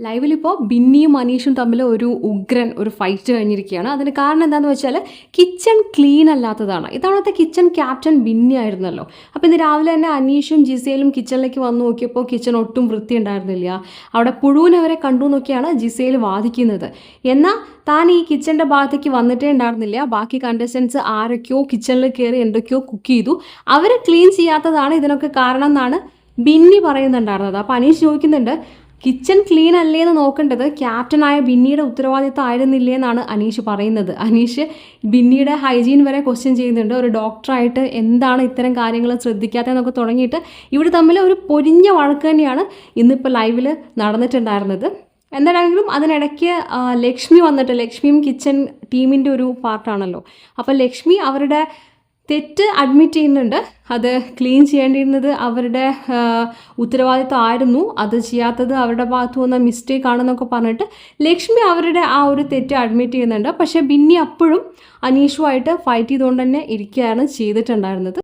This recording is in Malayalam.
ലൈവിലിപ്പോൾ ബിന്നിയും അനീഷും തമ്മിൽ ഒരു ഫൈറ്റ് കഴിഞ്ഞിരിക്കുകയാണ്. അതിന് കാരണം എന്താണെന്ന് വെച്ചാൽ കിച്ചൺ ക്ലീൻ അല്ലാത്തതാണ്. ഇത്തവണത്തെ കിച്ചൺ ക്യാപ്റ്റൻ ബിന്നി ആയിരുന്നല്ലോ. അപ്പോൾ ഇന്ന് രാവിലെ തന്നെ അനീഷും ജിസേലും കിച്ചണിലേക്ക് വന്ന് നോക്കിയപ്പോൾ കിച്ചൺ ഒട്ടും വൃത്തി ഉണ്ടായിരുന്നില്ല. അവിടെ പുഴുവിനവരെ കണ്ടു നോക്കിയാണ് ജിസേൽ വാദിക്കുന്നത്. എന്നാൽ താൻ ഈ കിച്ചൻ്റെ ഭാഗത്തേക്ക് വന്നിട്ടേ ഉണ്ടായിരുന്നില്ല. ബാക്കി കണ്ടസ്റ്റൻസ് ആരൊക്കെയോ കിച്ചണിൽ കയറി എന്തൊക്കെയോ കുക്ക് ചെയ്തു. അവർ ക്ലീൻ ചെയ്യാത്തതാണ് ഇതിനൊക്കെ കാരണം എന്നാണ് ബിന്നി പറയുന്നുണ്ടായിരുന്നത്. അപ്പോൾ അനീഷ് ചോദിക്കുന്നുണ്ട്, കിച്ചൺ ക്ലീൻ അല്ലേ എന്ന് നോക്കേണ്ടത് ക്യാപ്റ്റനായ ബിന്നിയുടെ ഉത്തരവാദിത്തം ആയിരുന്നില്ലേ എന്നാണ് അനീഷ് പറയുന്നത്. അനീഷ് ബിന്നിയുടെ ഹൈജീൻ വരെ ക്വസ്റ്റ്യൻ ചെയ്യുന്നുണ്ട്. ഒരു ഡോക്ടറായിട്ട് എന്താണ് ഇത്തരം കാര്യങ്ങൾ ശ്രദ്ധിക്കാത്തതെന്നൊക്കെ തുടങ്ങിയിട്ട് ഇവർ തമ്മിൽ ഒരു പൊരിഞ്ഞ വഴക്ക് തന്നെയാണ് ഇന്നിപ്പോൾ ലൈവിൽ നടന്നിട്ടുണ്ടായിരുന്നത്. എന്താണെങ്കിലും അതിനിടയ്ക്ക് ലക്ഷ്മിയും കിച്ചൺ ടീമിൻ്റെ ഒരു പാർട്ടാണല്ലോ. അപ്പോൾ ലക്ഷ്മി അവരുടെ തെറ്റ് അഡ്മിറ്റ് ചെയ്യുന്നുണ്ട്. അത് ക്ലീൻ ചെയ്യേണ്ടിയിരുന്നത് അവരുടെ ഉത്തരവാദിത്വം ആയിരുന്നു, അത് ചെയ്യാത്തത് അവരുടെ ഭാഗത്ത് വന്ന മിസ്റ്റേക്ക് ആണെന്നൊക്കെ പറഞ്ഞിട്ട് ലക്ഷ്മി അവരുടെ ആ ഒരു തെറ്റ് അഡ്മിറ്റ് ചെയ്യുന്നുണ്ട്. പക്ഷേ ബിന്നി അപ്പോഴും അനീഷുമായിട്ട് ഫൈറ്റ് ചെയ്തുകൊണ്ട് തന്നെ ഇരിക്കുകയാണ് ചെയ്തിട്ടുണ്ടായിരുന്നത്.